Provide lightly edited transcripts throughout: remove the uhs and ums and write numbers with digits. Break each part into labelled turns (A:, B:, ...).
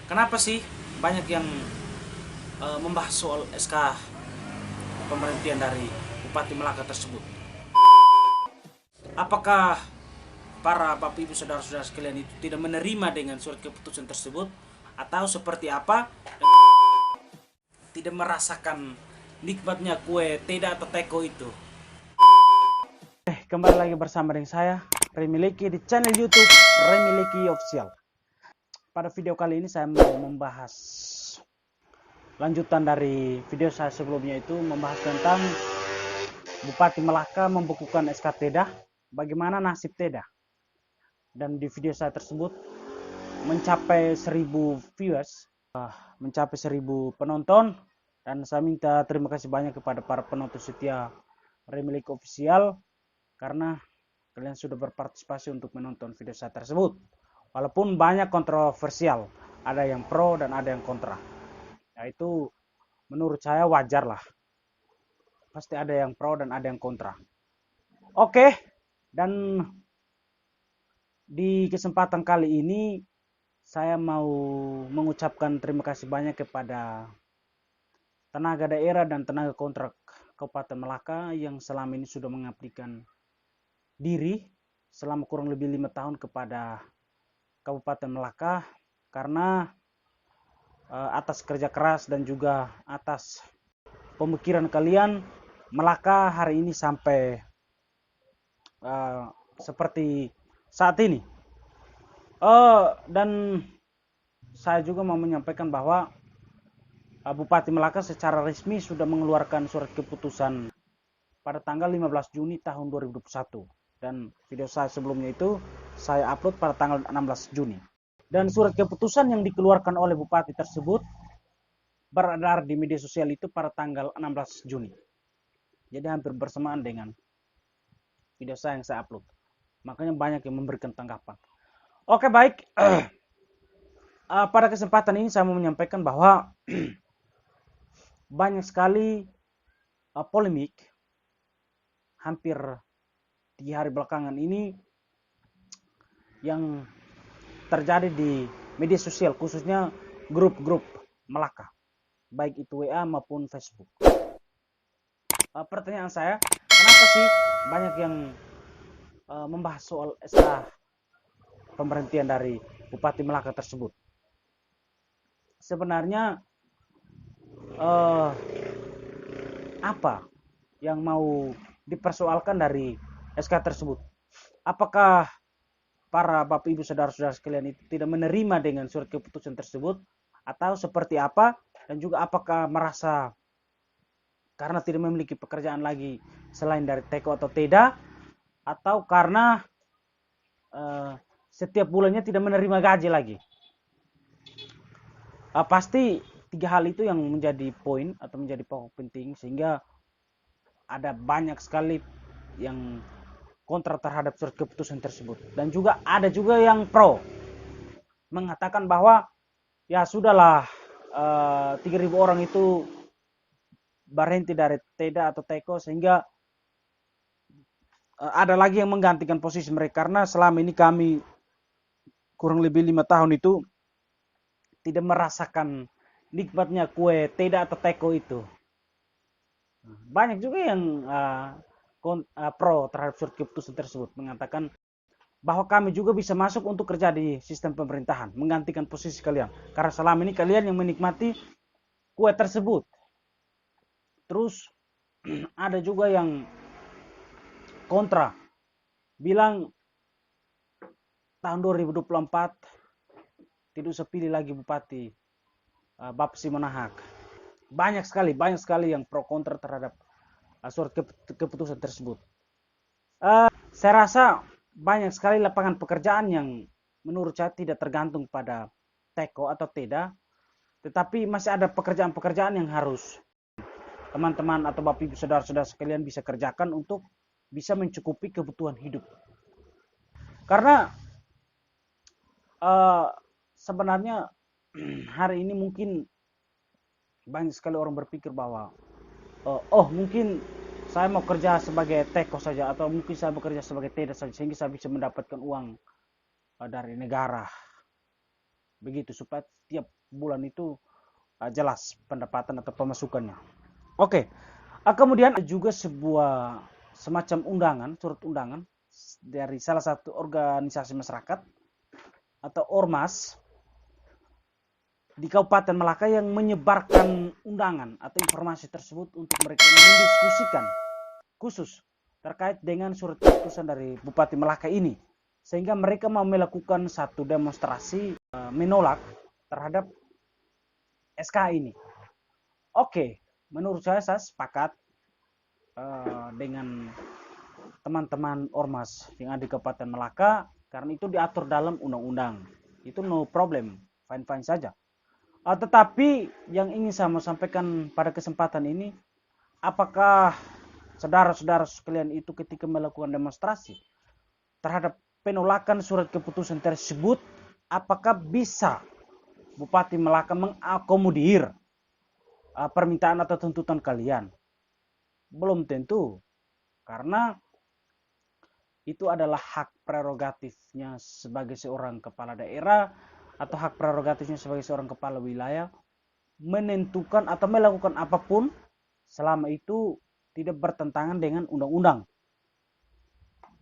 A: Kenapa sih banyak yang membahas soal SK pemberhentian dari Bupati Melaka tersebut? Apakah para Bapak Ibu Saudara-saudara sekalian itu tidak menerima dengan surat keputusan tersebut, atau seperti apa, dan tidak merasakan nikmatnya kue teda atau teko itu? Kembali lagi bersama dengan saya Remiliki di channel YouTube Remiliki Official. Pada video kali ini saya mau membahas lanjutan dari video saya sebelumnya, itu membahas tentang Bupati Melaka membukukan SK Teda, bagaimana nasib Teda. Dan di video saya tersebut mencapai 1000 viewers, mencapai 1000 penonton, dan saya minta terima kasih banyak kepada para penonton setia Remiliki Official karena kalian sudah berpartisipasi untuk menonton video saya tersebut. Walaupun banyak kontroversial, ada yang pro dan ada yang kontra. Nah, itu menurut saya wajar lah. Pasti ada yang pro dan ada yang kontra. Oke, dan di kesempatan kali ini saya mau mengucapkan terima kasih banyak kepada tenaga daerah dan tenaga kontrak Kabupaten Melaka yang selama ini sudah mengabdikan diri selama kurang lebih 5 tahun kepada Kabupaten Melaka, karena atas kerja keras dan juga atas pemikiran kalian, Melaka hari ini sampai seperti saat ini. Dan saya juga mau menyampaikan bahwa Bupati Melaka secara resmi sudah mengeluarkan surat keputusan pada tanggal 15 Juni tahun 2021. Dan video saya sebelumnya itu saya upload pada tanggal 16 Juni. Dan surat keputusan yang dikeluarkan oleh Bupati tersebut beredar di media sosial itu pada tanggal 16 Juni. Jadi hampir bersamaan dengan video saya yang saya upload. Makanya banyak yang memberikan tanggapan. Oke, baik. Pada kesempatan ini saya mau menyampaikan bahwa banyak sekali polemik hampir 3 hari belakangan ini yang terjadi di media sosial, khususnya grup-grup Melaka, baik itu WA maupun Facebook. Pertanyaan saya, kenapa sih banyak yang membahas soal SK pemberhentian dari Bupati Melaka tersebut? Sebenarnya apa yang mau dipersoalkan dari SK tersebut? Apakah para Bapak Ibu Saudara-saudara sekalian itu tidak menerima dengan surat keputusan tersebut, atau seperti apa, dan juga apakah merasa karena tidak memiliki pekerjaan lagi selain dari teko atau teda, atau karena setiap bulannya tidak menerima gaji lagi? Pasti 3 hal itu yang menjadi poin atau menjadi pokok penting, sehingga ada banyak sekali yang kontra terhadap surat keputusan tersebut. Dan juga ada juga yang pro, mengatakan bahwa ya sudahlah, 3.000 orang itu berhenti dari teda atau teko, sehingga ada lagi yang menggantikan posisi mereka, karena selama ini kami kurang lebih 5 tahun itu tidak merasakan nikmatnya kue teda atau teko itu. Banyak juga yang pro terhadap surat keputusan tersebut, mengatakan bahwa kami juga bisa masuk untuk kerja di sistem pemerintahan, menggantikan posisi kalian, karena selama ini kalian yang menikmati kue tersebut. Terus ada juga yang kontra, bilang tahun 2024 tidak usah pilih lagi Bupati Bapsi Manahak. Banyak sekali yang pro kontra terhadap surat keputusan tersebut. Saya rasa banyak sekali lapangan pekerjaan yang menurut saya tidak tergantung pada teko atau teda, tetapi masih ada pekerjaan-pekerjaan yang harus teman-teman atau Bapak Ibu Saudara-saudara sekalian bisa kerjakan untuk bisa mencukupi kebutuhan hidup. Karena sebenarnya hari ini mungkin banyak sekali orang berpikir bahwa mungkin saya mau kerja sebagai teko saja, atau mungkin saya bekerja sebagai teda saja, sehingga saya bisa mendapatkan uang dari negara. begitu, supaya tiap bulan itu jelas pendapatan atau pemasukannya. Oke. Kemudian ada juga sebuah semacam undangan, surat undangan dari salah satu organisasi masyarakat atau ormas di Kabupaten Malaka yang menyebarkan undangan atau informasi tersebut untuk mereka mendiskusikan khusus terkait dengan surat keputusan dari Bupati Malaka ini, sehingga mereka mau melakukan satu demonstrasi menolak terhadap SK ini. Oke, menurut saya sepakat dengan teman-teman ormas yang ada di Kabupaten Malaka, karena itu diatur dalam undang-undang. Itu no problem, fine-fine saja. Tetapi yang ingin saya mau sampaikan pada kesempatan ini, apakah saudara-saudara sekalian itu ketika melakukan demonstrasi terhadap penolakan surat keputusan tersebut, apakah bisa Bupati Malaka mengakomodir permintaan atau tuntutan kalian? Belum tentu, karena itu adalah hak prerogatifnya sebagai seorang kepala daerah atau hak prerogatifnya sebagai seorang kepala wilayah menentukan atau melakukan apapun selama itu tidak bertentangan dengan undang-undang.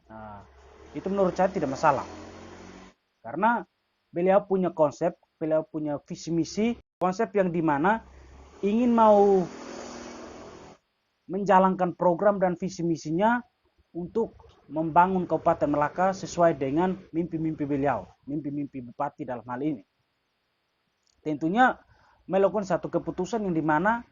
A: Nah, itu menurut saya tidak masalah, karena beliau punya konsep, beliau punya visi misi, konsep yang dimana ingin mau menjalankan program dan visi misinya untuk membangun Kabupaten Malaka sesuai dengan mimpi-mimpi beliau, mimpi-mimpi bupati dalam hal ini. Tentunya melakukan satu keputusan yang dimana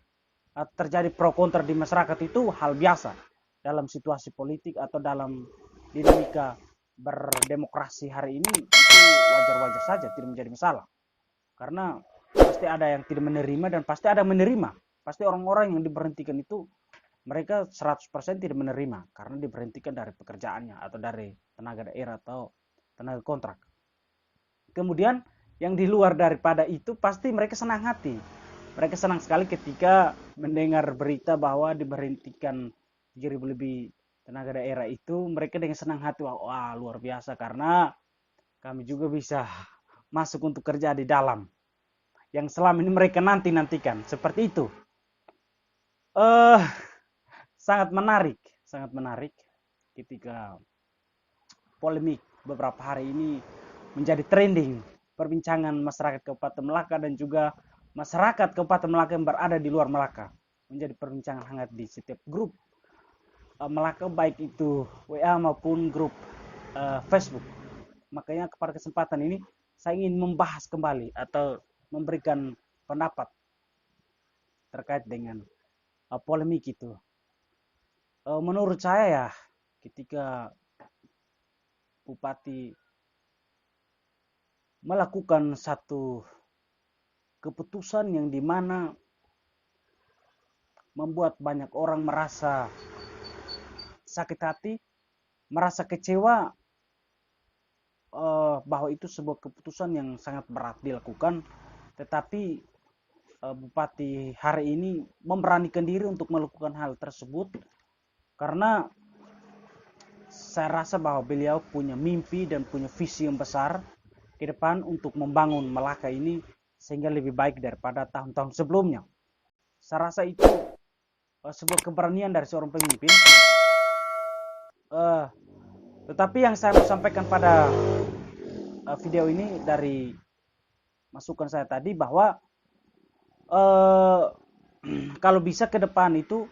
A: terjadi pro kontra di masyarakat itu hal biasa dalam situasi politik atau dalam dinamika berdemokrasi hari ini, itu wajar-wajar saja, tidak menjadi masalah. Karena pasti ada yang tidak menerima dan pasti ada yang menerima. Pasti orang-orang yang diberhentikan itu mereka 100% tidak menerima karena diberhentikan dari pekerjaannya atau dari tenaga daerah atau tenaga kontrak. Kemudian yang di luar daripada itu pasti mereka senang hati. Mereka senang sekali ketika mendengar berita bahwa diberhentikan 3.000 lebih tenaga daerah itu. Mereka dengan senang hati, wah luar biasa karena kami juga bisa masuk untuk kerja di dalam yang selama ini mereka nantikan. Seperti itu. Sangat menarik ketika polemik beberapa hari ini menjadi trending perbincangan masyarakat Kabupaten Malaka dan juga masyarakat Kabupaten Malaka yang berada di luar Malaka, menjadi perbincangan hangat di setiap grup Malaka, baik itu WA maupun grup Facebook. Makanya pada kesempatan ini saya ingin membahas kembali atau memberikan pendapat terkait dengan polemik itu. Menurut saya ya, ketika Bupati melakukan satu keputusan yang dimana membuat banyak orang merasa sakit hati, merasa kecewa, bahwa itu sebuah keputusan yang sangat berat dilakukan, tetapi Bupati hari ini memberanikan diri untuk melakukan hal tersebut karena saya rasa bahwa beliau punya mimpi dan punya visi yang besar ke depan untuk membangun Malaka ini sehingga lebih baik daripada tahun-tahun sebelumnya. Saya rasa itu sebuah keberanian dari seorang pemimpin. Tetapi yang saya mau sampaikan pada video ini dari masukan saya tadi bahwa kalau bisa ke depan itu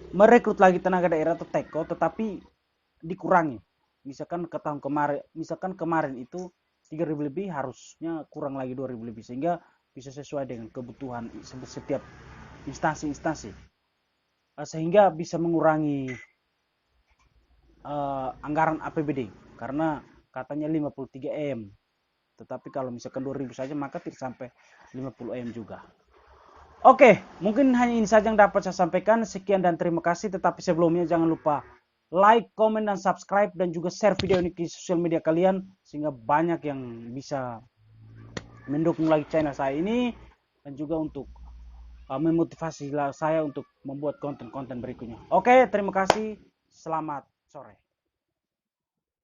A: merekrut lagi tenaga daerah atau teko, tetapi dikurangi. Misalkan ke tahun kemarin, misalkan kemarin itu 3.000 lebih, harusnya kurang lagi 2.000 lebih sehingga bisa sesuai dengan kebutuhan setiap instansi-instansi, sehingga bisa mengurangi anggaran APBD karena katanya 53 M, tetapi kalau misalkan 2.000 saja maka tidak sampai 50 M juga. Oke, mungkin hanya ini saja yang dapat saya sampaikan. Sekian dan terima kasih. Tetapi sebelumnya jangan lupa like, komen, dan subscribe, dan juga share video ini ke sosial media kalian sehingga banyak yang bisa mendukung lagi channel saya ini dan juga untuk memotivasi saya untuk membuat konten-konten berikutnya. Oke, terima kasih. Selamat sore.